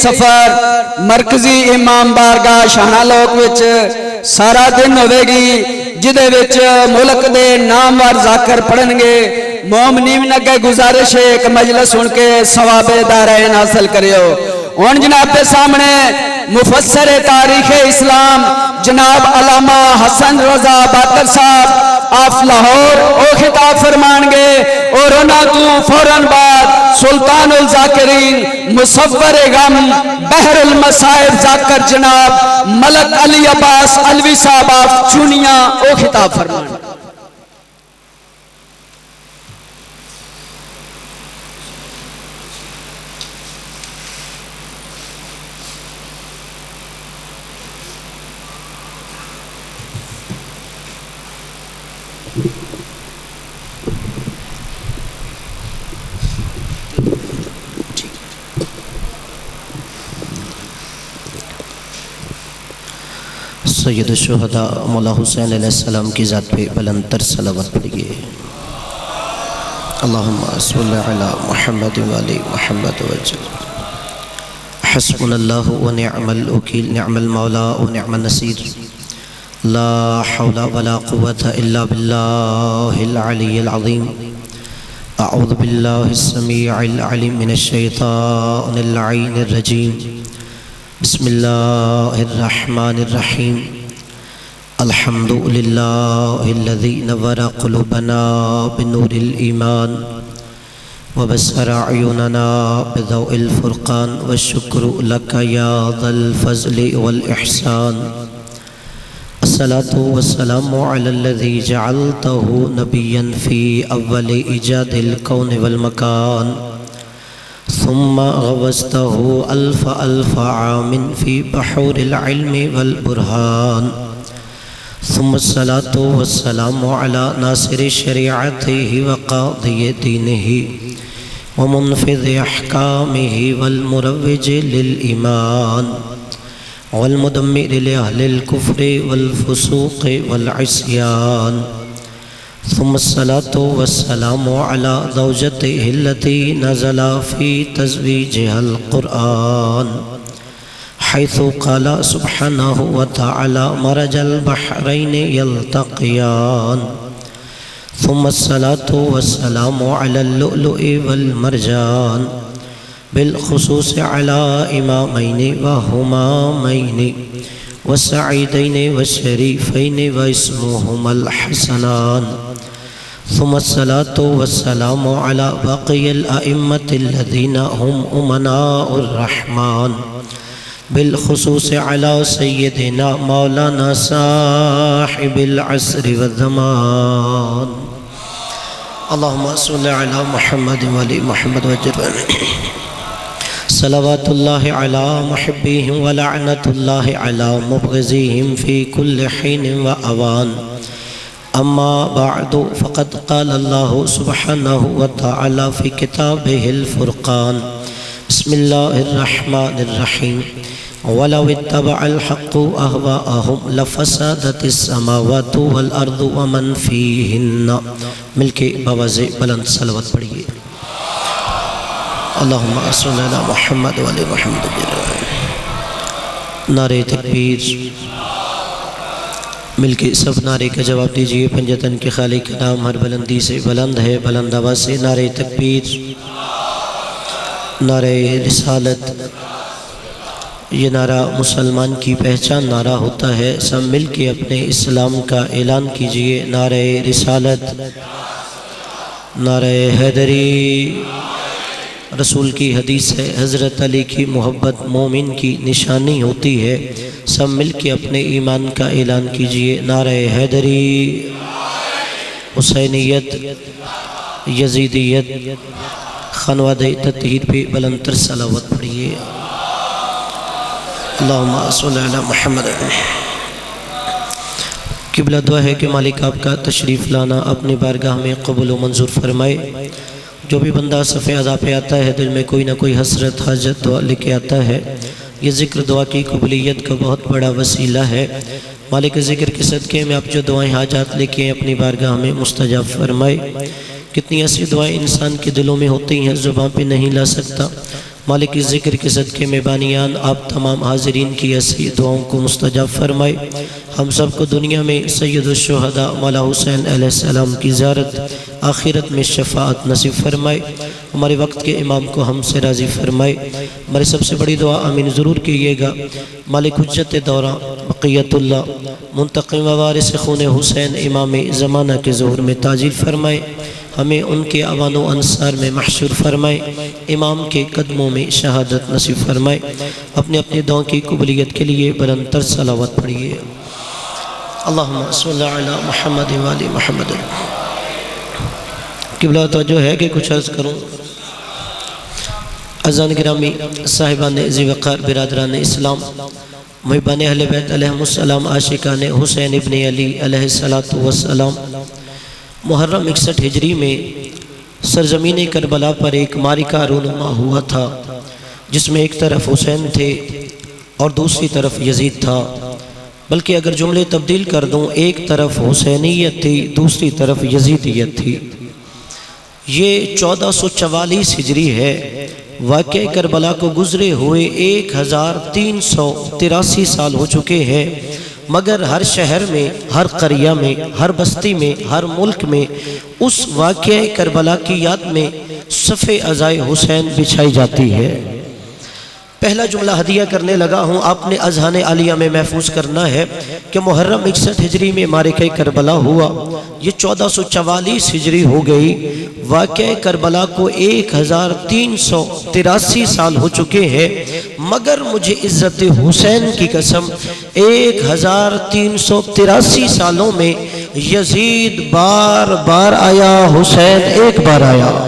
سفر مرکزی امام بارگاہ شاہنہ لوک وچ سارا دن ہوئے گی جدے وچ ملک دے نامور ذاکر پڑھن گے مومنین اگے گزارش ہے ایک مجلس سن کے ثواب دارین حاصل کریو ان جناب کے سامنے مفسر تاریخ اسلام جناب علامہ حسن رضا باقر صاحب آپ لاہور او خطاب فرمان گے اور انہاں تو فوراً بعد سلطان الذاکرین مصور غم بحر المصائب ذاکر جناب ملک علی عباس علوی صاحب آپ چونیاں او خطاب فرمان گے سید الشہداء مولا حسین علیہ السلام کی ذات پہ بلند تر صلوات پڑھیے اللہم صلی علی محمد وعلی محمد وجل حسبنا اللہ ونعم الوکیل نعم المولا ونعم النصیر لا حول ولا قوة الا باللہ العلی العظیم اعوذ باللہ السمیع العلیم من الشیطان اللعین الرجیم بسم اللہ الرحمن الرحیم الحمد للہ الذی نور قلوبنا بنور الایمان وبصر اعیننا بضوء الفرقان والشکر لک یا ذا الفضل والاحسان الصلاة والسلام على الذي جعلته نبيا في اول ایجاد الكون والمکان ثم غوصته ألف عام في بحور العلم والبرهان ثم الصلاة والسلام على ناصر شريعته وقاضي دينه ومنفذ أحكامه والمروج للإيمان والمدمر لأهل الكفر والفسوق والعصيان ثم الصلاة والسلام على زوجته التي نزل في تزويجها القرآن حيث قال سبحانه وتعالى مرج البحرين يلتقيان ثم الصلاة والسلام على اللؤلؤ والمرجان بالخصوص على إمامين وهمامين والسعيدين والشريفين واسمهما الحسنان ثم الصلاة والسلام على باقي الأئمة الذين هم أمناء الرحمن بالخصوص على سيدنا مولانا صاحب العصر والزمان اللهم صل على محمد وعلى محمد وجل صلوات الله على محبيهم ولعنة الله على مبغضيهم في كل حين وأوان أما بعد فقد قال الله سبحانه وتعالى في كتابه الفرقان بسم الله الرحمن الرحيم ولو اتبع الحق أهواءهم لفسادت السماوات والأرض ومن فيهن مل کے بواز بلند صلوات پڑھیے اللہم صلی علی محمد وعلی محمد نعرہ تکبیر مل کے سب نعرے کا جواب دیجئے پنجتن کے خالق کا نام ہر بلندی سے بلند ہے بلند آواز سے نعرہ تکبیر نعرہ رسالت یہ نعرہ مسلمان کی پہچان نعرہ ہوتا ہے سب مل کے اپنے اسلام کا اعلان کیجئے نعرہ رسالت نعرہ حیدری رسول کی حدیث ہے حضرت علی کی محبت مومن کی نشانی ہوتی ہے سب مل کے اپنے ایمان کا اعلان کیجئے نعرہ حیدری حسینیت یزیدیت خانواد تطہیر پہ بلند تر صلوات پڑھیے اللہم صلی علی محمد قبلہ دعا ہے کہ مالک آپ کا تشریف لانا اپنی بارگاہ میں قبول و منظور فرمائے جو بھی بندہ صفحہ ادا پہ آتا ہے دل میں کوئی نہ کوئی حسرت حاجت دعا لے کے آتا ہے یہ ذکر دعا کی قبولیت کا بہت بڑا وسیلہ ہے مالک ذکر کے صدقے میں آپ جو دعائیں حاجات لے کے اپنی بارگاہ میں مستجاب فرمائے کتنی ایسی دعائیں انسان کے دلوں میں ہوتی ہیں زبان پہ نہیں لا سکتا مالک ذکر کے صدقے میں بانیان آپ تمام حاضرین کی ایسی دعاؤں کو مستجاب فرمائے۔ ہم سب کو دنیا میں سید الشہداء مولا حسین علیہ السلام کی زیارت، آخرت میں شفاعت نصیب فرمائے۔ ہمارے وقت کے امام کو ہم سے راضی فرمائے۔ ہماری سب سے بڑی دعا آمین ضرور کیجیے گا۔ مالک حجت دورہ بقیت اللہ منتقم و وارث خون حسین امام زمانہ کے ظہور میں تاجیل فرمائے۔ ہمیں ان کے اوان و انصار میں محشور فرمائے۔ امام کے قدموں میں شہادت نصیب فرمائے۔ اپنے اپنے دعاؤں کی قبولیت کے لیے بلند تر صلوات پڑھیے۔ اللہم صلی علی محمد و آل محمد۔ قبلہ توجہ ہے کہ کچھ عرض کروں؟ عزیزان گرامی، صاحبان ذی وقار، برادران اسلام، محبان اہل بیت علیہ السلام، عاشقان حسین ابن علی علیہ السلام، محرم 61 ہجری میں سرزمین کربلا پر ایک معرکہ رونما ہوا تھا، جس میں ایک طرف حسین تھے اور دوسری طرف یزید تھا۔ بلکہ اگر جملے تبدیل کر دوں، ایک طرف حسینیت تھی، دوسری طرف یزیدیت تھی۔ یہ 1444 ہجری ہے۔ واقعہ کربلا کو گزرے ہوئے 1383 سال ہو چکے ہیں، مگر ہر شہر میں، ہر قریہ میں، ہر بستی میں، ہر ملک میں اس واقعہ کربلا کی یاد میں صف عزائے حسین بچھائی جاتی ہے۔ پہلا جملہ ہدیہ کرنے لگا ہوں، آپ نے اذہان عالیہ میں محفوظ کرنا ہے کہ محرم 61 ہجری میں معرکہ کربلا ہوا۔ یہ 1444 ہجری ہو گئی۔ واقعہ کربلا کو 1383 سال ہو چکے ہیں، مگر مجھے عزت حسین کی قسم 1383 سالوں میں یزید بار بار آیا، حسین ایک بار آیا۔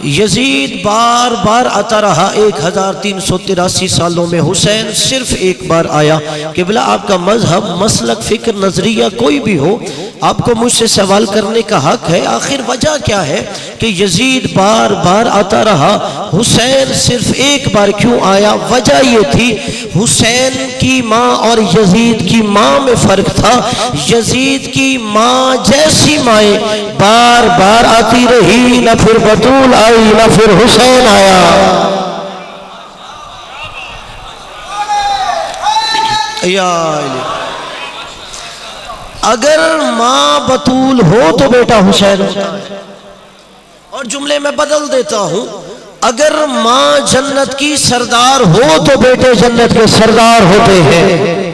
یزید بار بار آتا رہا، 1383 سالوں میں حسین صرف ایک بار آیا۔ قبلہ آپ کا مذہب، مسلک، فکر، نظریہ کوئی بھی ہو، آپ کو مجھ سے سوال کرنے کا حق ہے۔ آخر وجہ کیا ہے کہ یزید بار بار آتا رہا، حسین صرف ایک بار کیوں آیا؟ وجہ یہ تھی، حسین کی ماں اور یزید کی ماں میں فرق تھا۔ یزید کی ماں جیسی مائیں بار بار آتی رہی، نہ پھر بطول آئی نہ پھر حسین آیا۔ اگر ماں بطول ہو تو بیٹا حسین ہوتا ہے۔ اور جملے میں بدل دیتا ہوں، اگر ماں جنت کی سردار ہو تو بیٹے جنت کے سردار ہوتے ہیں۔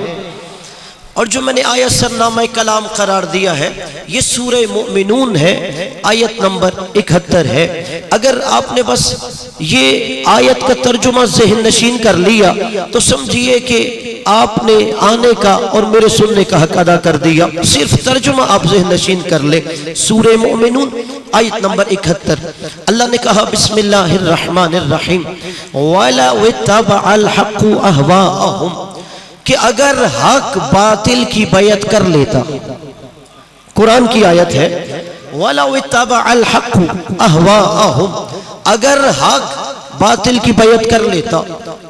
اور جو میں نے آیت سرنامہ کلام قرار دیا ہے، یہ سورہ مؤمنون ہے، آیت نمبر 71 ہے۔ اگر آپ نے بس یہ آیت کا ترجمہ ذہن نشین کر لیا تو سمجھیے کہ آپ نے آنے کا اور میرے سننے کا حق ادا کر دیا۔ صرف ترجمہ آپ ذہن نشین کر لے۔ سورہ مؤمنون آیت نمبر 71، اللہ نے کہا بسم اللہ الرحمن الرحیم وَلَوِ اتَّبَعَ الْحَقُّ أَهْوَاءَهُمْ، کہ اگر حق باطل کی بیعت کر لیتا، قرآن کی آیت ہے وَلَوِ اتَّبَعَ الْحَقُّ أَهْوَاءَهُمْ، اگر حق باطل کی بیعت کر لیتا،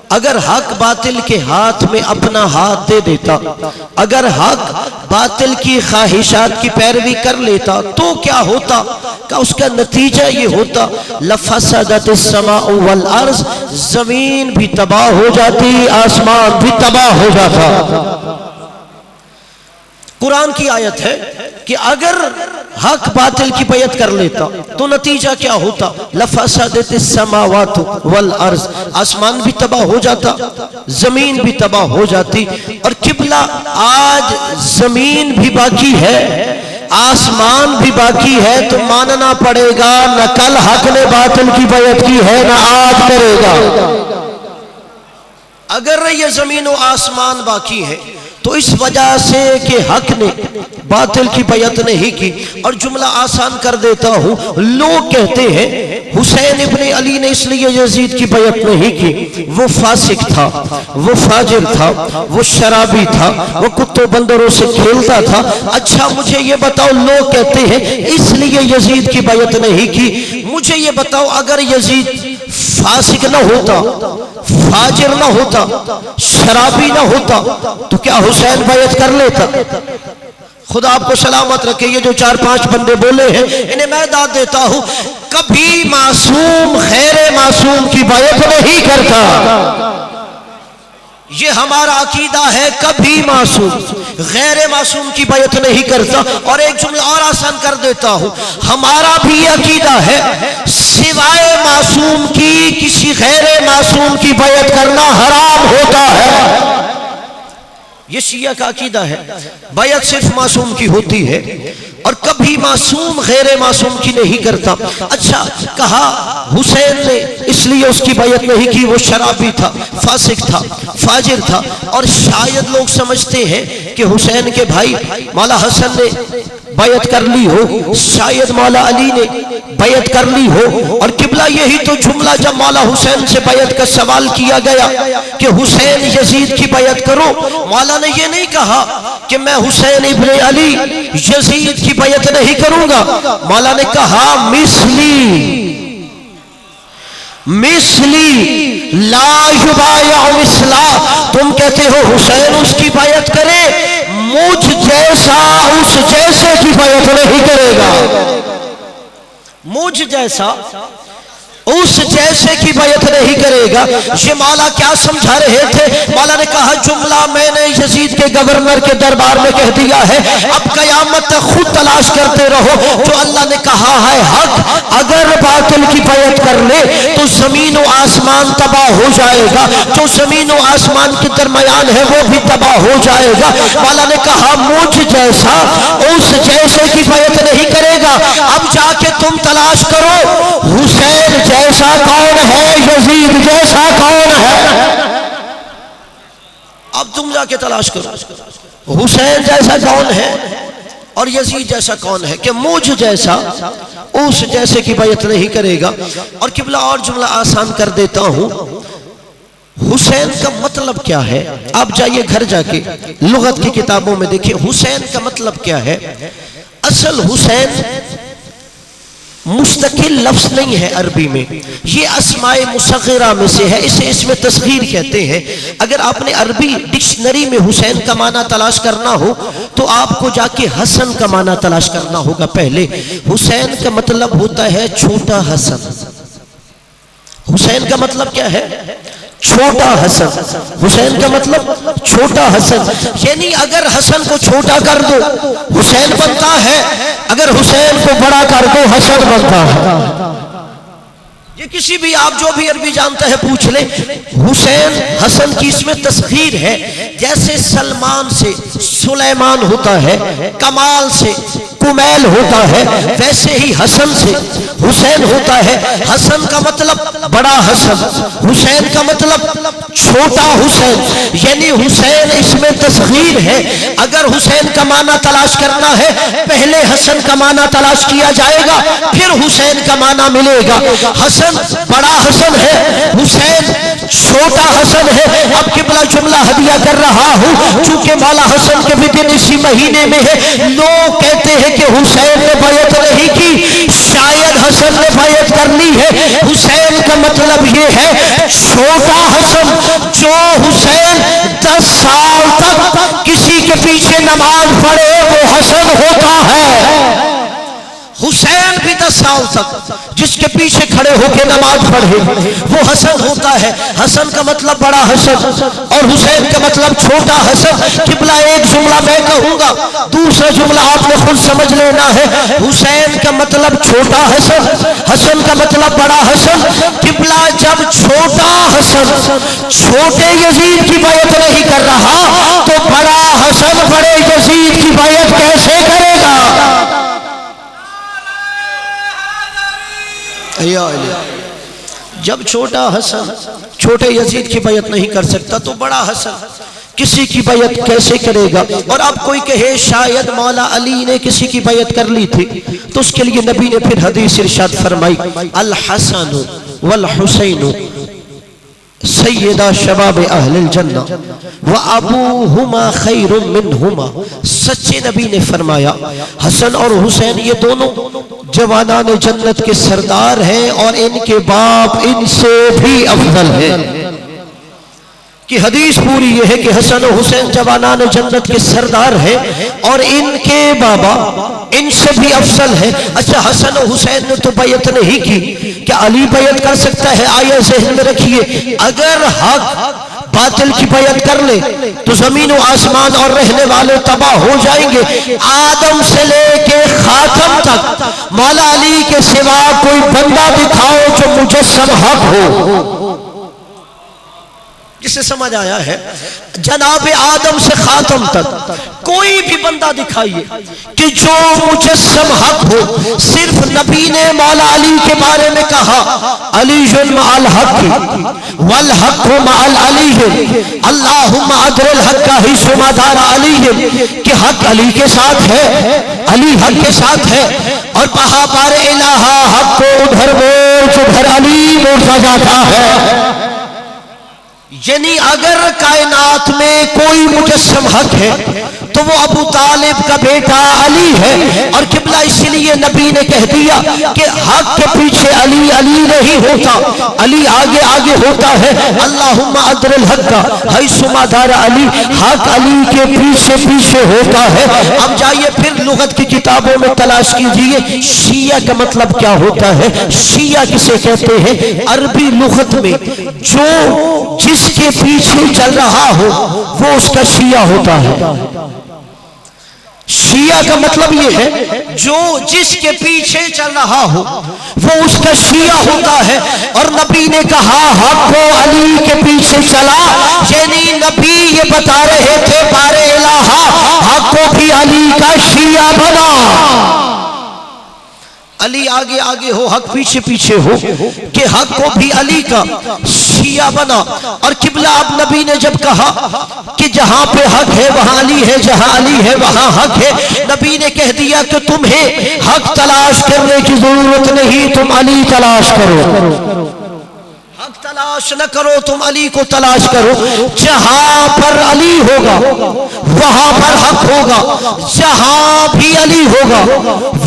اگر حق باطل کے ہاتھ میں اپنا ہاتھ دے دیتا، اگر حق باطل کی خواہشات کی پیروی کر لیتا تو کیا ہوتا؟ کہ اس کا نتیجہ یہ ہوتا لَفَسَدَتِ السَّمَاءُ وَالْأَرْضِ، زمین بھی تباہ ہو جاتی، آسمان بھی تباہ ہو جاتا۔ قرآن کی آیت ہے کہ اگر حق باطل کی بیعت کر لیتا تو نتیجہ کیا ہوتا؟ لَفَسَدَتِ السَّمَاوَاتُ وَالْأَرْضِ، آسمان بھی تباہ ہو جاتا، زمین بھی تباہ ہو جاتی۔ اور قبلہ آج زمین بھی باقی ہے، آسمان بھی باقی ہے، تو ماننا پڑے گا نہ کل حق نے باطل کی بیعت کی ہے نہ آج کرے گا۔ اگر یہ زمین و آسمان باقی ہے تو اس وجہ سے کہ حق نے باطل کی بیعت نہیں کی۔ اور جملہ آسان کر دیتا ہوں، لوگ کہتے ہیں حسین ابن علی نے اس لیے یزید کی بیعت نہیں کی، وہ فاسق تھا، وہ فاجر تھا، وہ شرابی تھا، وہ کتوں بندروں سے کھیلتا تھا۔ اچھا مجھے یہ بتاؤ، لوگ کہتے ہیں اس لیے یزید کی بیعت نہیں کی، مجھے یہ بتاؤ اگر یزید فاسق نہ ہوتا، فاجر نہ ہوتا، شرابی نہ ہوتا تو کیا حسین بیعت کر لیتا؟ خدا آپ کو سلامت رکھے. یہ جو 4-5 بندے بولے ہیں انہیں میں داد دیتا ہوں، کبھی معصوم غیر معصوم کی بیعت نہیں کرتا. یہ ہمارا عقیدہ ہے، کبھی معصوم غیر معصوم کی بیعت نہیں کرتا. اور ایک جملہ اور آسان کر دیتا ہوں، ہمارا بھی یہ عقیدہ ہے سوائے معصوم کی کسی غیر معصوم کی بیعت کرنا حرام ہوتا ہے. یہ شیعہ کا عقیدہ ہے، بیعت صرف معصوم کی ہوتی ہے اور کبھی معصوم غیر معصوم کی نہیں کرتا. اچھا کہا حسین نے اس لیے اس کی بیعت نہیں کی، وہ شرابی تھا، فاسق تھا، فاجر تھا. اور شاید لوگ سمجھتے ہیں کہ حسین کے بھائی مولا حسن نے بیعت کر لی ہو، شاید مولا علی نے بیعت کر لی ہو. اور قبلہ یہی تو جملہ جب مولا حسین سے بیعت کا سوال کیا گیا کہ حسین یزید کی بیعت کرو، مولا نے یہ نہیں کہا کہ میں حسین ابن علی یزید کی بیعت نہیں کروں گا. مولا نے کہا مثلی لا یبایع مثلا، تم کہتے ہو حسین اس کی بیعت کرے، مجھ جیسا اس جیسے کی بیعت نہیں کرے گا. مجھ جیسا اس جیسے کی بیعت نہیں کرے گا. یہ مولا کیا سمجھا رہے تھے؟ مولا نے کہا جملہ میں نے یزید کے گورنر کے دربار میں کہہ دیا ہے، اب قیامت تک خود تلاش کرتے رہو. جو اللہ نے کہا ہے حق، اگر باطل کی بیعت کر لے تو زمین و آسمان تباہ ہو جائے گا، جو زمین و آسمان کے درمیان ہے وہ بھی تباہ ہو جائے گا. مولا نے کہا مجھ جیسا اس جیسے کی بیعت نہیں کرے گا. اب جا کے تم تلاش کرو حسین جیسا کون ہے، یزید جیسا کون ہے. اب تم جا کے تلاش کرو حسین جیسا کون ہے اور یزید جیسا کون ہے، کہ مجھ جیسا اس جیسے کی بیعت نہیں کرے گا. اور قبلہ اور جملہ آسان کر دیتا ہوں، حسین کا مطلب کیا ہے؟ آپ جائیے گھر جا کے لغت کی کتابوں میں دیکھیں حسین کا مطلب کیا ہے. اصل حسین مستقل لفظ نہیں ہے عربی میں، یہ اسماء مصغرہ میں سے ہے، اسے اس میں تصغیر کہتے ہیں. اگر آپ نے عربی ڈکشنری میں حسین کا معنی تلاش کرنا ہو تو آپ کو جا کے حسن کا معنی تلاش کرنا ہوگا. پہلے حسین کا مطلب ہوتا ہے چھوٹا حسن. حسین کا مطلب کیا ہے؟ چھوٹا حسن. حسین کا مطلب چھوٹا حسن، یعنی اگر حسن کو چھوٹا کر دو حسین بنتا ہے، اگر حسین کو بڑا کر دو حسن بنتا ہے. یہ کسی بھی آپ جو بھی عربی جانتا ہے پوچھ لیں. حسین حسن کی اس میں تصغیر ہے. جیسے سلمان سے سلیمان ہوتا ہے، کمال سے کمیل ہوتا ہے، ویسے ہی حسن سے حسین ہوتا ہے. حسن کا مطلب بڑا حسن، حسین کا مطلب چھوٹا حسین، یعنی حسین اس میں تصغیر ہے. اگر حسین کا معنی تلاش کرنا ہے پہلے حسن کا معنی تلاش کیا جائے گا، پھر حسین کا معنی ملے گا. حسن بڑا حسن ہے، حسین چھوٹا حسن ہے. اب قبلہ جملہ ہدیہ کر رہا ہوں چونکہ مولا حسن کے بھی دن اسی مہینے میں ہے. لوگ کہتے ہیں کہ حسین نے بیعت نہیں کی، شاید حسن نے بیعت کر لی ہے. حسین کا مطلب یہ ہے چھوٹا حسن. جو حسین 10 سال تک کسی کے پیچھے نماز پڑھے وہ حسن ہوتا ہے. حسین بھی 10 سال تک جس کے پیچھے کھڑے ہو کے نماز پڑھے وہ حسن ہوتا ہے. حسن کا مطلب بڑا حسن اور حسین کا مطلب چھوٹا حسن. قبلہ ایک جملہ میں کہوں گا، دوسرا جملہ آپ نے خود سمجھ لینا ہے. حسین کا مطلب چھوٹا حسن، حسن کا مطلب بڑا حسن. قبلہ جب چھوٹا حسن چھوٹے یزید کی بیعت نہیں کر رہا تو بڑا حسن بڑے یزید کی بیعت کیسے کرے گا؟ جب چھوٹا حسن چھوٹے یزید کی بیعت نہیں کر سکتا تو بڑا حسن کسی کی بیعت کیسے کرے گا؟ اور اب کوئی کہے شاید مولا علی نے کسی کی بیعت کر لی تھی تو اس کے لیے نبی نے پھر حدیث ارشاد فرمائی الحسن والحسین سیدہ شباب اہل الجنہ وابوہما خیر منہما. سچے نبی نے فرمایا حسن اور حسین یہ دونوں جوانان جنت کے سردار ہیں اور ان کے باپ ان سے بھی افضل ہیں. کہ حدیث پوری یہ ہے کہ حسن و حسین جوانان جنت کے سردار ہیں اور ان کے بابا ان سے بھی افضل ہے۔ اچھا حسن و حسین نے تو بیعت نہیں کی، کیا علی بیعت کر سکتا ہے؟ آئیے ذہن میں رکھیے، اگر حق باطل کی بیعت کر لے تو زمین و آسمان اور رہنے والے تباہ ہو جائیں گے۔ آدم سے لے کے خاتم تک مولا علی کے سوا کوئی بندہ دکھاؤ جو مجسم حق ہو۔ جسے سمجھ آیا ہے، جناب آدم سے خاتم تک کوئی بھی بندہ دکھائیے کہ جو مجسم حق ہو۔ صرف نبی نے مولا علی کے بارے میں کہا علی مع الحق والحق مع العلی اللہم ادر الحق حیث ما دار علی، کہ حق علی کے ساتھ ہے، علی حق کے ساتھ ہے، اور کہا بار الہ حق کو ادھر موڑ جدھر علی موڑا جاتا ہے۔ یعنی اگر کائنات میں کوئی مجسم حق ہے تو وہ ابو طالب کا بیٹا علی ہے، اور قبلہ اسی لیے نبی نے کہہ دیا کہ حق کے پیچھے علی علی نہیں ہوتا، علی آگے آگے ہوتا ہے۔ اللہم ادر الحق حیث ما دار علی، حق علی کے پیچھے پیچھے ہوتا ہے۔ اب جائیے پھر لغت کی کتابوں میں تلاش کیجئے شیعہ کا مطلب کیا ہوتا ہے۔ شیعہ کسے کہتے ہیں؟ عربی لغت میں جو جس کے پیچھے چل رہا ہو وہ اس کا شیعہ ہوتا ہے۔ شیعہ کا مطلب یہ ہے جو جس کے پیچھے چل رہا ہو وہ اس کا شیعہ ہوتا ہے۔ اور نبی نے کہا حق کو علی کے پیچھے چلا، یعنی نبی یہ بتا رہے تھے بار الہ حق کو بھی علی کا شیعہ بنا۔ علی آگے آگے ہو، حق پیچھے پیچھے ہو، کہ حق کو بھی علی کا شیعہ بنا۔ اور قبلہ اب نبی نے جب کہا کہ جہاں پہ حق ہے وہاں علی ہے، جہاں علی ہے وہاں حق ہے، نبی نے کہہ دیا کہ تمہیں حق تلاش کرنے کی ضرورت نہیں، تم علی تلاش کرو۔ حق تلاش نہ کرو، تم علی کو تلاش کرو۔ جہاں پر علی ہوگا وہاں پر حق ہوگا، جہاں بھی علی ہوگا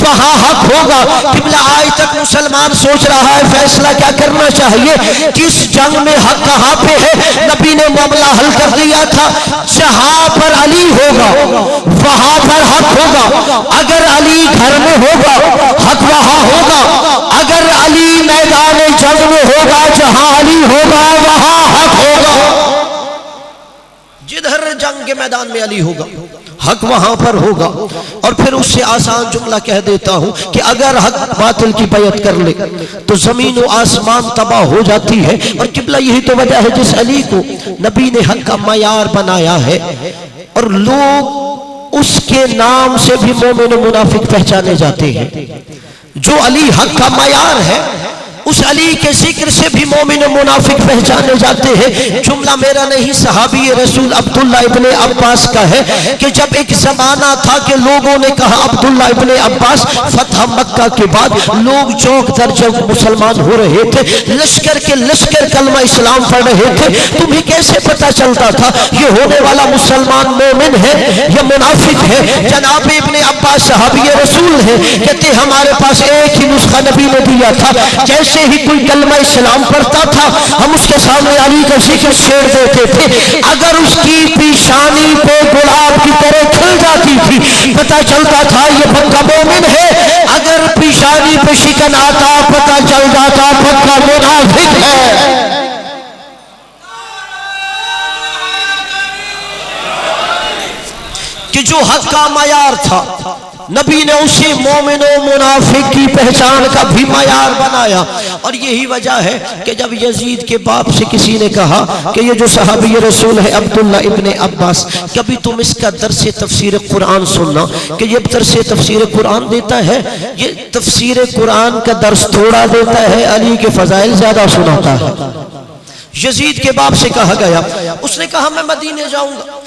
وہاں حق ہوگا۔ قبلہ آج تک مسلمان سوچ رہا ہے فیصلہ کیا کرنا چاہیے، کس جنگ میں حق کہاں پہ ہے۔ نبی نے معاملہ حل کر دیا تھا، جہاں پر علی ہوگا وہاں پر حق ہوگا۔ اگر علی گھر میں ہوگا حق وہاں ہوگا، اگر علی میدان جنگ میں ہوگا جہاں علی ہوگا وہاں حق ہوگا۔ جدھر جنگ کے میدان میں علی ہوگا حق وہاں پر ہوگا۔ اور پھر اس سے آسان جملہ کہہ دیتا ہوں کہ اگر حق باطل کی بیعت کر لے تو زمین و آسمان تباہ ہو جاتی ہے۔ اور قبلہ یہی تو وجہ ہے جس علی کو نبی نے حق کا معیار بنایا ہے، اور لوگ اس کے نام سے بھی مومن و منافق پہچانے جاتے ہیں۔ جو علی حق کا معیار ہے اس علی کے ذکر سے بھی مومن و منافق پہچانے جاتے ہیں۔ جملہ میرا نہیں، صحابی رسول عبداللہ ابن عباس کا ہے کہ جب ایک زمانہ تھا کہ لوگوں نے کہا عبداللہ ابن عباس فتح مکہ کے بعد لوگ چوک در چوک مسلمان ہو رہے تھے، لشکر کے لشکر کلمہ اسلام پڑھ رہے تھے، تمہیں کیسے پتا چلتا تھا یہ ہونے والا مسلمان مومن ہے یا منافق ہے؟ جناب ابن عباس صحابی رسول ہے، کہتے ہمارے پاس ایک ہی نسخہ نبی نے دیا تھا، جیسے ہی کوئی کلمہ اسلام پڑھتا تھا ہم اس کے سامنے علی کا ذکر چھیڑ دیتے تھے۔ اگر اس کی پیشانی پہ گلاب کی طرح کھل جاتی تھی پتہ چلتا تھا یہ پکا مومن ہے، اگر پیشانی پہ شکن آتا پتہ چل جاتا پکا منافق ہے۔ کہ جو حق کا معیار تھا نبی نے اسی مومن و منافق کی پہچان کا بھی معیار بنایا۔ اور یہی وجہ ہے کہ جب یزید کے باپ سے کسی نے کہا کہ یہ جو صحابی رسول ہے عبداللہ ابن عباس، کبھی تم اس کا درس تفسیر قرآن سننا، کہ یہ درس تفسیر قرآن دیتا ہے، یہ تفسیر قرآن کا درس تھوڑا دیتا ہے، علی کے فضائل زیادہ سناتا ہے۔ یزید کے باپ سے کہا گیا، اس نے کہا میں مدینے جاؤں گا،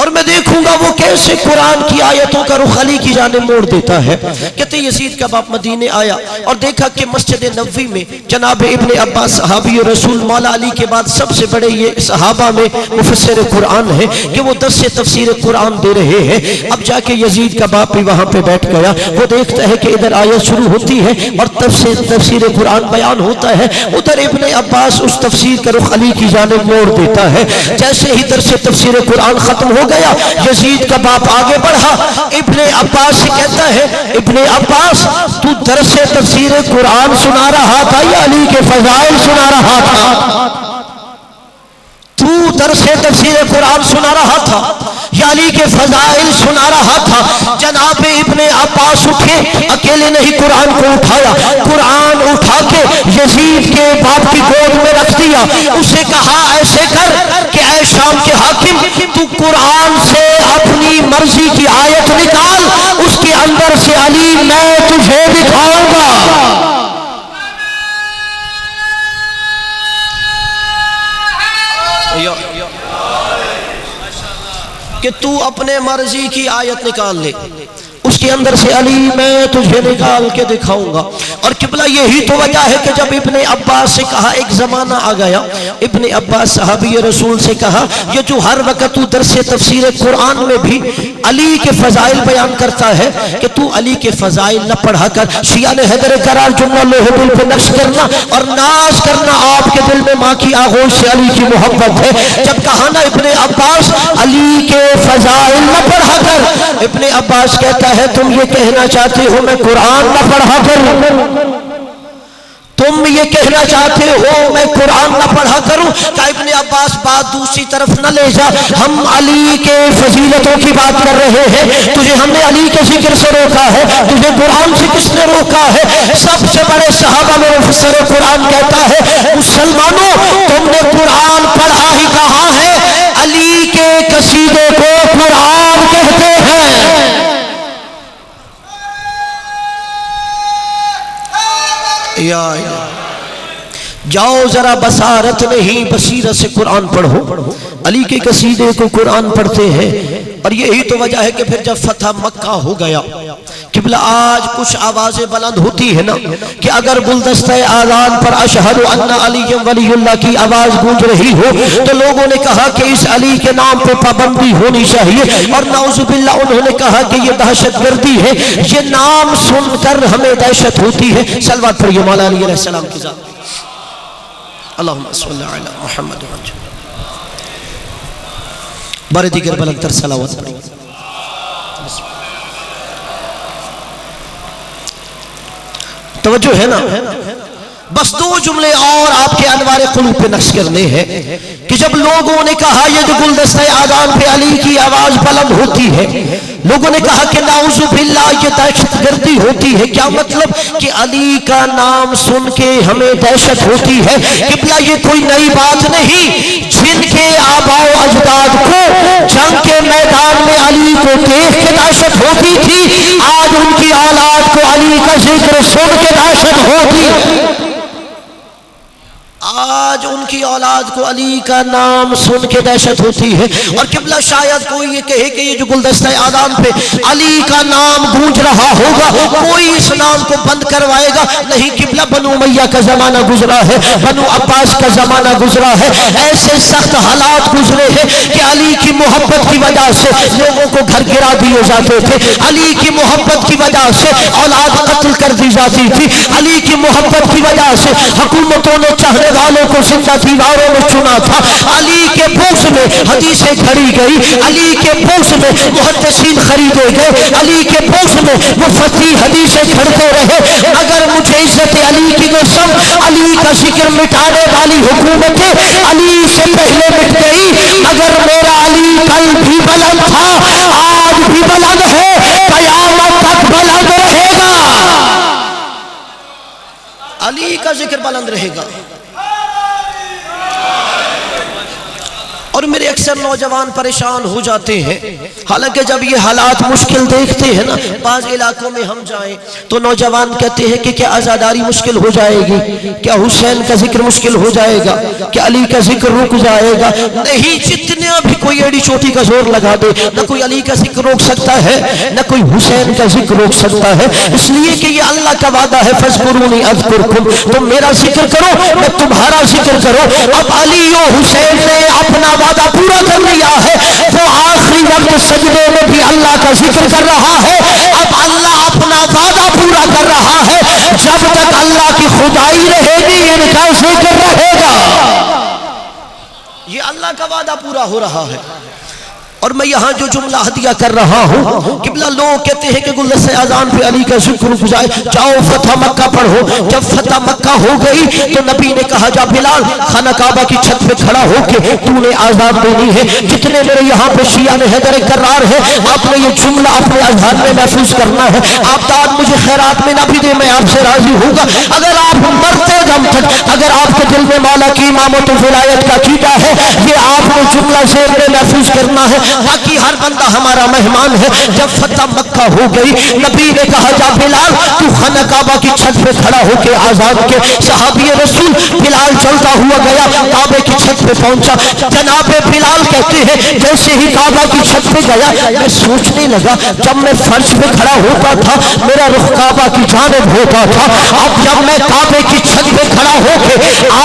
اور میں دیکھوں گا وہ کیسے قرآن کی آیتوں کا رخ علی کی جانب موڑ دیتا ہے۔ کہتے یزید کا باپ مدینے آیا اور دیکھا کہ مسجد نبوی میں جناب ابن عباس صحابی رسول مولا علی کے بعد سب سے بڑے یہ صحابہ میں مفسر قرآن ہے کہ وہ درس تفسیر قرآن دے رہے ہیں۔ اب جا کے یزید کا باپ بھی وہاں پہ بیٹھ گیا، وہ دیکھتا ہے کہ ادھر آیت شروع ہوتی ہے اور تفسیر قرآن بیان ہوتا ہے، ادھر ابن عباس اس تفسیر کا رخ علی کی جانب موڑ دیتا ہے۔ جیسے ہی درس تفسیر قرآن ختم ہو گیا، یزید کا باپ آگے بڑھا، ابن عباس سے کہتا ہے ابن عباس تو درس تفسیر قرآن سنا رہا تھا یا علی کے فضائل سنا رہا تھا؟ تو درس تفسیر قرآن سنا رہا تھا یا علی کے فضائل سنا رہا تھا؟ جناب ابن عباس اٹھے، اکیلے نہیں قرآن کو اٹھایا، قرآن اٹھا کے یزید کے باپ کی گود میں رکھ دیا، اسے کہا ایسے کر کہ اے شام کے حاکم تو قرآن سے اپنی مرضی کی آیت نکال، اس کے اندر سے علی میں تجھے دکھاؤں گا۔ کہ تو اپنے مرضی کی آیت نکال لے، اس کے اندر سے علی میں تجھے نکال کے دکھاؤں گا۔ اور قبلہ یہی تو وجہ ہے کہ جب ابن عباس سے کہا، ایک زمانہ آ گیا ابن عباس صحابی رسول سے کہا یہ جو ہر وقت تو درس تفسیر قرآن میں بھی علی کے فضائل بیان کرتا ہے کہ تو علی کے فضائل نہ پڑھا کر، شیعہ نے حیدر قرار جملہ لوح دل پہ نقش کرنا اور ناز کرنا آپ کے دل میں ماں کی آغوش سے علی کی محبت ہے۔ جب کہا نا ابن عباس علی کے فضائل نہ پڑھا کر، ابن عباس کہتا ہے تم یہ کہنا چاہتے ہو میں قرآن نہ پڑھا کروں؟ تم یہ کہنا چاہتے ہو میں قرآن نہ پڑھا کروں؟ کہ ابن عباس بات دوسری طرف نہ لے جا، ہم علی کے فضیلتوں کی بات کر رہے ہیں، تجھے ہم نے علی کے ذکر سے روکا ہے، تجھے قرآن سے کس نے روکا ہے؟ سب سے بڑے صحابہ میں مفسر قرآن کہتا ہے مسلمانوں تم نے قرآن پڑھا ہی کہاں ہے؟ علی کے قصیدے کو قرآن کہتے ہیں۔ جاؤ ذرا بصارت نہیں بصیرت سے قرآن پڑھو، علی کے قصیدے کو قرآن پڑھتے ہیں۔ اور یہی تو وجہ ہے کہ پھر جب فتح مکہ ہو گیا، قبلہ آج کچھ آوازیں بلند ہوتی ہے نا کہ اگر گلدستہ آذان پر اشہد ان علی ولی اللہ کی آواز گونج رہی ہو تو لوگوں نے کہا کہ اس علی کے نام پہ پابندی ہونی چاہیے، اور نعوذ باللہ انہوں نے کہا کہ یہ دہشت گردی ہے، یہ نام سن کر ہمیں دہشت ہوتی ہے۔ صلوات پڑھیے مولا علی علیہ السلام کی ذات۔ اللہم صلی علی محمد بارے دیگر بلند تر صلوات پڑھیے۔ توجہ ہے نا؟ بس دو جملے اور آپ کے انوار قلوب پہ نقش کرنے ہیں کہ جب لوگوں نے کہا یہ جو گلدستہ آذان پہ علی کی آواز بلند ہوتی ہے، لوگوں نے کہا کہ نعوذ باللہ یہ دہشت گردی ہوتی ہے۔ کیا مطلب؟ کہ علی کا نام سن کے ہمیں دہشت ہوتی ہے۔ قبلہ یہ کوئی نئی بات نہیں، جن کے آباء و اجداد کو جنگ کے میدان میں علی کو دیکھ کے دہشت ہوتی تھی، آج ان کی اولاد کو علی کا ذکر سن کے دہشت ہوتی ہے۔ آج ان کی اولاد کو علی کا نام سن کے دہشت ہوتی ہے۔ اور قبلہ شاید کوئی یہ کہے کہ یہ جو گلدستہ آذان پہ علی کا نام گونج رہا ہوگا کوئی اس نام کو بند کروائے گا، نہیں۔ قبلہ بنو امیہ کا زمانہ گزرا ہے، بنو عباس کا زمانہ گزرا ہے، ایسے سخت حالات گزرے ہیں کہ علی کی محبت کی وجہ سے لوگوں کو گھر گرا دیے جاتے تھے، علی کی محبت کی وجہ سے اولاد قتل کر دی جاتی تھی، علی کی محبت کی وجہ سے حکومتوں نے چاہنے والوں کو زندہ دیواروں میں چنا تھا۔ علی کے پوش میں حدیثیں کھڑی گئی، علی کے پوش میں محدثین خریدے گئے، علی کے پوش میں مفتی حدیثیں کھڑتے رہے۔ اگر مجھے عزت علی کی قسم، علی کا ذکر مٹانے والی حکومتیں علی سے پہلے مٹ گئی، مگر میرا علی کل بھی بلند تھا، آج بھی بلند ہے، قیامت تک بلند رہے گا۔ علی کا ذکر بلند رہے گا۔ اور میرے اکثر نوجوان پریشان ہو جاتے ہیں، حالانکہ جب یہ حالات مشکل دیکھتے ہیں نا، بعض علاقوں میں ہم جائیں تو نوجوان کہتے ہیں کہ کیا عزاداری مشکل ہو جائے گی، کیا حسین کا ذکر مشکل ہو جائے گا، کیا علی کا ذکر رک جائے گا؟ نہیں، جتنا بھی کوئی ایڑی چوٹی کا زور لگا دے، نہ کوئی علی کا ذکر روک سکتا ہے، نہ کوئی حسین کا ذکر روک سکتا ہے، اس لیے کہ یہ اللہ کا وعدہ ہے، فَاذْكُرُونِي أَذْكُرْكُمْ، تم میرا ذکر کرو میں تمہارا ذکر کرو۔ اب علی و حسین نے اپنا وعدہ پورا کر لیا ہے، وہ آخری وقت سجدے میں بھی اللہ کا ذکر کر رہا ہے۔ اب اللہ اپنا وعدہ پورا کر رہا ہے، جب تک اللہ کی خدائی رہے گی ان کا ذکر رہے گا۔ یہ اللہ کا وعدہ پورا ہو رہا ہے۔ اور میں یہاں جو جملہ ہدیہ کر رہا ہوں، قبلہ لوگ کہتے ہیں کہ گلدستہ اذان پہ علی کا ذکر رک جائے، جاؤ فتح مکہ پڑھو۔ جب فتح مکہ ہو گئی تو نبی نے کہا جا بلال خانہ کعبہ کی چھت پہ کھڑا ہو کے تو نے آزاد دینی ہے۔ جتنے میرے یہاں پہ شیعہ نے حیدر کرار ہے، آپ نے یہ جملہ اپنے اذہان میں محفوظ کرنا ہے۔ آپ داد مجھے خیرات میں نہ بھی دے، میں آپ سے راضی ہوں گا۔ اگر آپ مرتے دم تک اگر آپ کے دل میں مولا کی امامت و ولایت کا عقیدہ ہے، یہ آپ نے جملہ ذہن میں محفوظ کرنا ہے، باقی ہر بندہ ہمارا مہمان ہے۔ جب فتح مکہ ہو گئی، نبی نے کہا جا بلال تو خانہ کعبہ کی چھت پہ کھڑا ہو کے آزاد کے۔ صحابی رسول بلال چلتا ہوا گیا، کعبے کی چھت پہ پہنچا۔ جناب بلال کہتے ہیں جیسے ہی کعبہ کی چھت پہ گیا، میں سوچنے لگا جب میں فرش پہ کھڑا ہوتا تھا میرا رخ کعبہ کی جانب ہوتا تھا، اب جب میں کعبے کی چھت پہ کھڑا ہو کے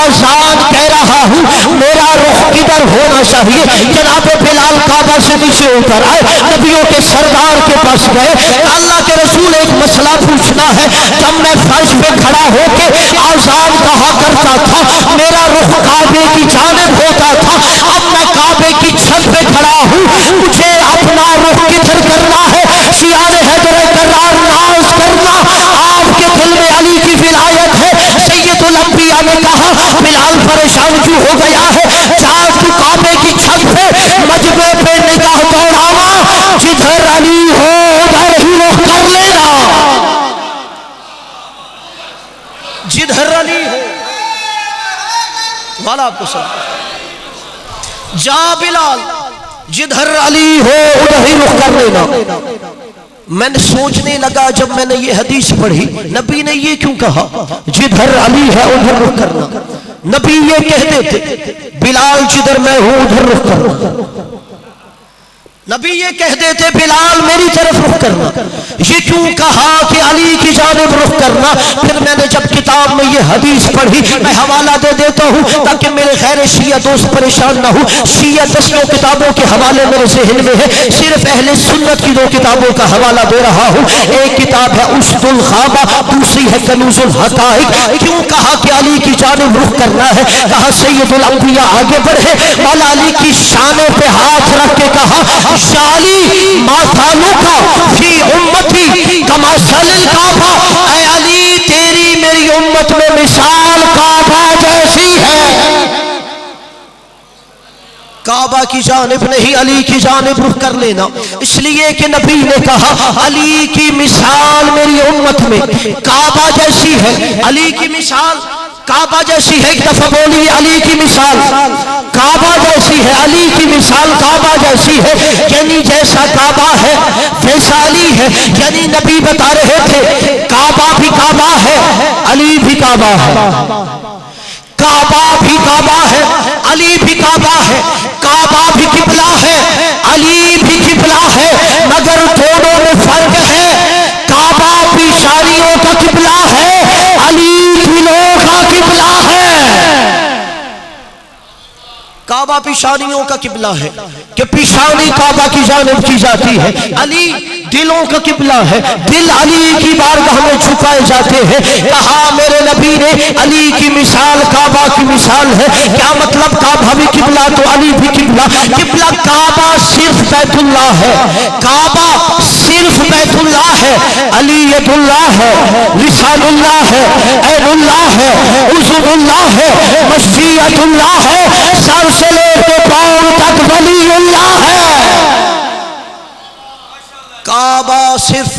آزاد کہہ رہا ہوں میرا رخ کدھر ہونا چاہیے؟ جناب بلال کعبہ سے نیچے اتر آئے، نبیوں کے سردار کے پاس گئے، اللہ کے رسول ایک مسئلہ پوچھنا ہے۔ جب میں فرش پہ کھڑا ہو کے آزان کہا کرتا تھا میرا رخ کعبے کی جانب ہوتا تھا، اب میں کعبے کی چھت پہ کھڑا ہوں، مجھے اپنا رخ کدھر کرنا ہے؟ شیعہ نے حیدر کرار ناز کرنا، آپ کے دل میں علی کی ولایت ہے۔ سید الانبیاء نے کہا بلال پریشان کیوں ہو گیا ہے؟ جا تو کعبے کی چھت پہ مجمع پہ نگاہ دوڑانا، جدھر علی ہو ادھر ہی رخ کر لینا، جدھر علی ہو والا آپ کو سب جا بلال جدھر علی ہو ادھر ہی رخ کر لینا۔ میں نے سوچنے لگا جب میں نے یہ حدیث پڑھی نبی نے یہ کیوں کہا جدھر علی ہے ادھر رخ کرنا؟ نبی یہ کہہ دیتے بلال جدھر میں ہوں ادھر رخ کرنا، نبی یہ کہہ دیتے بلال میری طرف رخ کرنا، یہ کیوں کہا کہ علی کی جانب رخ کرنا؟ پھر میں نے جب کتاب میں یہ حدیث پڑھی، میں حوالہ دے دیتا ہوں تاکہ میرے خیر شیعہ دوست پریشان نہ ہو۔ شیعہ 10 کتابوں کے حوالے میرے ذہن میں ہے، صرف اہل سنت کی 2 کتابوں کا حوالہ دے رہا ہوں۔ ایک کتاب ہے اسد الخابہ، دوسری ہے کنوز الحقائق۔ کیوں کہا کہ علی کی جانب رخ کرنا ہے؟ کہا سید الانبیاء آگے بڑھے، مولا علی کی شانے پہ ہاتھ رکھ کے کہا یا علی ماثالوکا فی امتی کمثل الکعبہ، اے علی تیری میری امت میں مثال کعبہ جیسی ہے۔ کعبہ کی جانب نہیں علی کی جانب رخ کر لینا، اس لیے کہ نبی نے کہا علی کی مثال میری امت میں کعبہ جیسی ہے۔ علی کی مثال کعبہ جیسی ہے، ایک دفعہ بولی علی کی مثال کعبہ جیسی ہے، علی کی مثال کعبہ جیسی ہے، یعنی جیسا کعبہ ہے ویسا علی ہے۔ یعنی نبی بتا رہے تھے کعبہ بھی کعبہ ہے، علی بھی کعبہ ہے، کعبہ بھی کعبہ ہے، علی بھی کعبہ ہے، کعبہ بھی قبلہ ہے، علی بھی قبلہ ہے، مگر دونوں میں فرق ہے۔ کعبہ پیشانیوں کا قبلہ ہے، علی دلوں کا قبلہ ہے۔ کعبہ پیشانیوں کا قبلہ ہے کہ پیشانی کعبہ کی جانب کی جاتی ہے، علی دلوں کا قبلہ ہے، دل علی کی بارگاہ میں جھکائے جاتے ہیں۔ کہا میرے نبی نے علی کی مثال کعبہ کی مثال ہے۔ کیا مطلب؟ کعبہ بھی قبلہ تو علی بھی قبلہ۔ قبلہ کعبہ صرف بیت اللہ ہے، کعبہ صرف بیت اللہ ہے، علی ید اللہ ہے، لسان اللہ ہے، عین اللہ ہے، عضو اللہ ہے، مشیت اللہ ہے، سر سے لے کے پاؤں تک ولی اللہ ہے۔ کعبہ صرف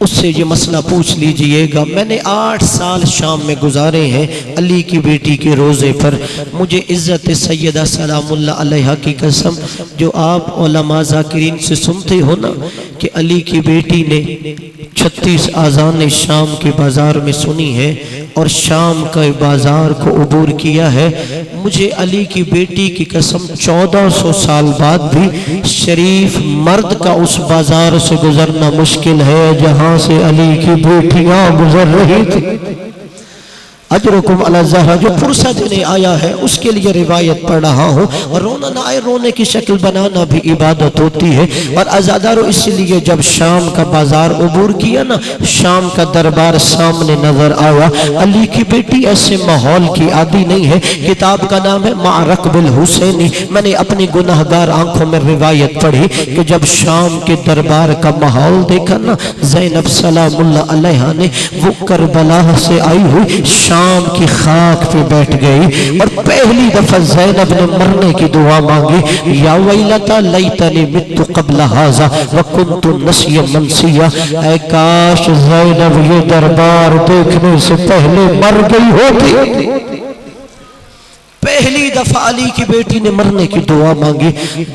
اس سے یہ مسئلہ پوچھ لیجئے گا. میں نے 8 سال شام میں گزارے ہیں علی کی بیٹی کے روزے پر. مجھے عزت سیدہ سلام اللہ علیہا کی قسم، جو آپ علماء ذاکرین سے سنتے ہو نا کہ علی کی بیٹی نے 36 آذان شام کے بازار میں سنی ہے اور شام کا بازار کو عبور کیا ہے، مجھے علی کی بیٹی کی قسم 1400 سال بعد بھی شریف مرد کا اس بازار سے گزرنا مشکل ہے جہاں سے علی کی بیٹیاں گزر رہی تھی. اجرکم علی الزہرا. جو پرسہ دینے آیا ہے اس کے لیے روایت پڑھ رہا ہوں، اور رونا نہ آئے، رونے کی شکل بنانا بھی عبادت ہوتی ہے. اور عزادارو اس لیے جب شام کا بازار عبور کیا نا، شام کا دربار سامنے نظر آیا. علی کی بیٹی ایسے ماحول کی عادی نہیں ہے. کتاب کا نام ہے معرکب الحسینی. میں نے اپنی گناہگار آنکھوں میں روایت پڑھی کہ جب شام کے دربار کا ماحول دیکھا نا، زینب سلام اللہ علیہا نے وہ کربلا سے آئی ہوئی شام کی خاک پہ بیٹھ گئی اور پہلی دفعہ زینب نے مرنے کی دعا مانگی، یا ویلتا لیتنی مت قبل ھذا وکنت نسیا منسیا. اے کاش زینب یہ دربار دیکھنے سے پہلے مر گئی ہوتی. پہلی دفعہ علی کی بیٹی نے مرنے کی دعا مانگی.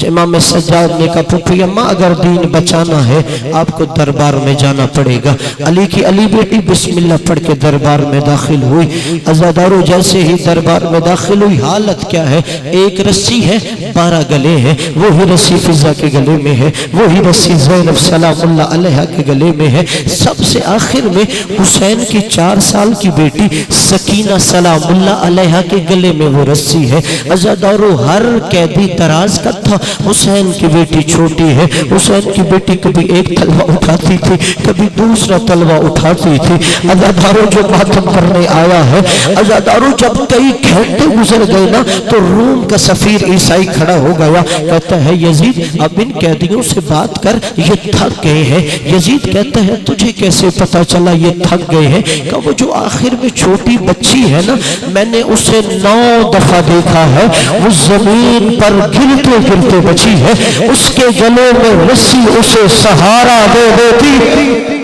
امام سجاد نے کہا پھپھی اماں اگر دین بچانا ہے آپ کو دربار میں جانا پڑے گا. علی بیٹی بسم اللہ پڑھ کے دربار میں داخل ہوئی. عزادارو جیسے ہی دربار میں داخل ہوئی، حالت کیا ہے؟ ایک رسی ہے، 12 گلے ہیں. وہی رسی فضا کے گلے میں ہے، وہی رسی زینب سلام اللہ علیہا کے گلے میں ہے. سب سے آخر میں حسین کی 4 سال کی بیٹی سکینہ سلام اللہ علیہا کے گلے میں وہ رسی ہے. عزادارو ہر قیدی دراز کا تھا. حسین کی بیٹی چھوٹی ہے. حسین کی بیٹی کبھی ایک تلوار اٹھاتی تھی، کبھی دوسرا تلوار اٹھاتی تھی. عزادارو جو ماتم کرنے آیا ہے، عزادارو جب کئی گھنٹے گزر گئے نا تو روم کا سفیر عیسائی کھڑا ہو گیا. کہتا ہے یزید اب ان قیدیوں سے بات کر، یہ تھک گئے ہیں. یزید کہتا ہے تجھے کیسے پتا چلا یہ تھک گئے ہیں؟ کہ وہ جو آخر میں چھوٹی بچی ہے نا، میں نے اسے 9 دفعہ دیکھا ہے، وہ زمین پر گرتے گرتے بچی ہے. اس کے گلے میں رسی اسے سہارا دے دیتی.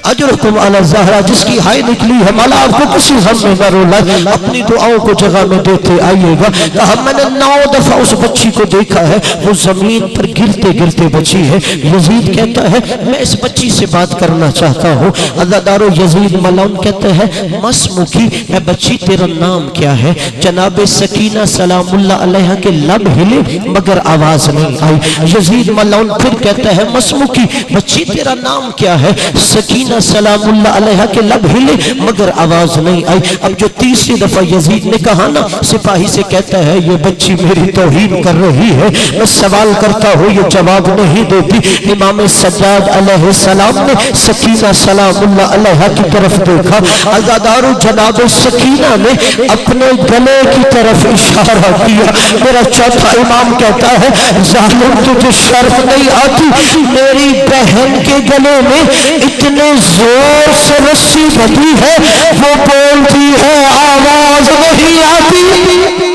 اجرکم علی الزہرا. جس کی ہائی نکلی ہے مولا آپ کو کسی غم میں نہ رولائے، اپنی دعاؤں کو جگہ میں دیتے آئیے گا. کہا میں نے 9 دفعہ اس بچی کو دیکھا ہے، وہ زمین پر گرتے گرتے بچی ہے. یزید کہتا ہے میں اس بچی سے بات کرنا چاہتا ہوں. عزادارو یزید ملعون کہتا ہے مسموکی، اے بچی تیرا نام کیا ہے؟ جناب سکینہ سلام اللہ علیہا کے لب ہلے مگر آواز نہیں آئی. یزید ملعون پھر کہتا ہے مسموکی، بچی تیرا نام کیا ہے؟ سکینہ سلام اللہ علیہ کے لب ہلے مگر آواز نہیں آئی. اب جو تیسری دفعہ یزید نے کہا نا، سپاہی سے کہتا ہے یہ بچی میری توہین کر رہی ہے، میں سوال کرتا ہوں یہ جواب نہیں دیتی. امام سجاد علیہ السلام نے سکینہ سلام اللہ علیہ کی طرف دیکھا. عزادارو جناب سکینہ نے اپنے گلے کی طرف اشارہ کیا. میرا چوتھا امام کہتا ہے ظالم تجھے شرف نہیں آتی، میری بہن کے گلے میں اتنے زور سے رسی بندھی ہے، وہ بولتی ہے آواز نہیں آتی.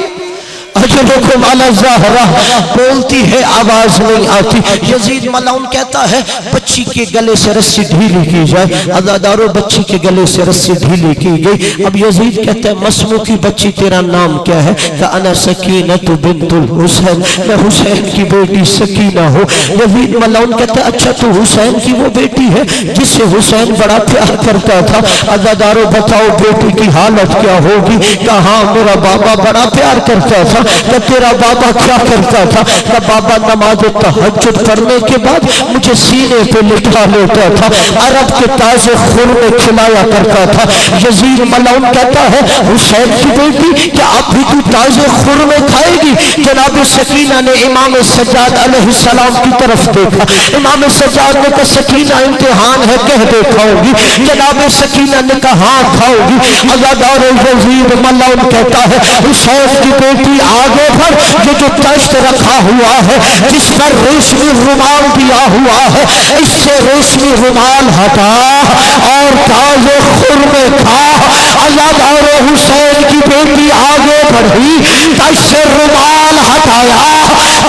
اجرکم علی الزہرا. بولتی ہے آواز نہیں آتی. یزید ملعون کہتا ہے بچی کے گلے سے رسی ڈھیلی کی جائے. عزادارو بچی کے گلے سے رسی ڈھیلی کی گئی. اب یزید کہتا ہے مسموکی بچی تیرا نام کیا ہے؟ کہ انا سکینۃ بنت الحسین، میں حسین کی بیٹی سکینہ ہوں. یزید ملعون کہتا ہے اچھا تو حسین کی وہ بیٹی ہے جسے حسین بڑا پیار کرتا تھا. عزادارو بتاؤ بیٹی کی حالت کیا ہوگی؟ کہ ہاں میرا بابا بڑا پیار کرتا تھا. کہ تیرا بابا کیا کرتا تھا؟ کہ بابا نماز تہجد پڑھنے کے بعد مجھے سینے پہ لٹا لیتا تھا، عرب کے تازے خورمے کھلایا کرتا تھا. یزید ملعون کہتا ہے حسین کی بیٹی کیا اب بھی تو تازے خورمے کھائے گی؟ جناب سکینہ نے امام سجاد علیہ السلام کی طرف دیکھا. امام سجاد نے کہا سکینہ امتحان ہے، کہہ دے کھاؤ گی؟ جناب سکینہ نے کہا ہاں کھاؤ گی. عزادار یزید ملعون کہتا ہے حسین کی بیٹی آگے بڑھ، یہ جو تشت رکھا ہوا ہے جس پر ریشمی رومال دیا ہوا ہے، اس سے ریشمی رومال ہٹا اور تازے خورمے کھا. عزادار حسین کی بیٹی آگے بڑھی، تشت سے رومال ہٹایا،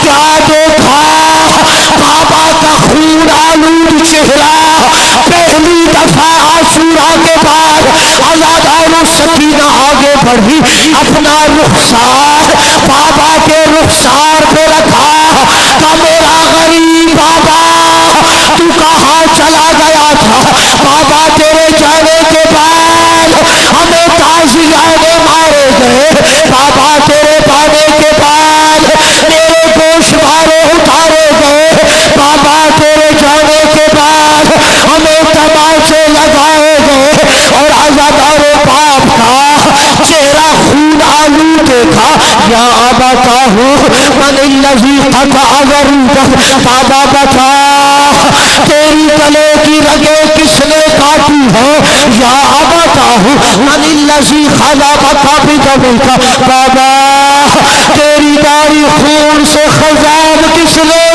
کیا دیکھا؟ بابا کا خون آلود چہرہ، کے بعد عزادار سکینہ آگے بڑھی، اپنا رخسار بابا کے رخسار پہ رکھا، کہ میرا غریب بابا تو کہاں چلا گیا تھا؟ بابا تیرے جانے کے بعد ہمیں تازیانے مارے گئے، بابا تیرے جانے کے بعد میرے گوشوارے اتارے گئے، بابا تیرے جانے کے بعد ہمیں تماچے لگائے گئے، اور عزادار باپ کا چہرہ خون آلو دیکھا۔ یا ابتاہ من الذی قطع ضروره، بابا بتا تیری گلے کی رگیں کس نے کاٹی ہے؟ یا ابتاہ من الذی خلقک بدمک، بابا تیری داڑھی خون سے خضاب کس نے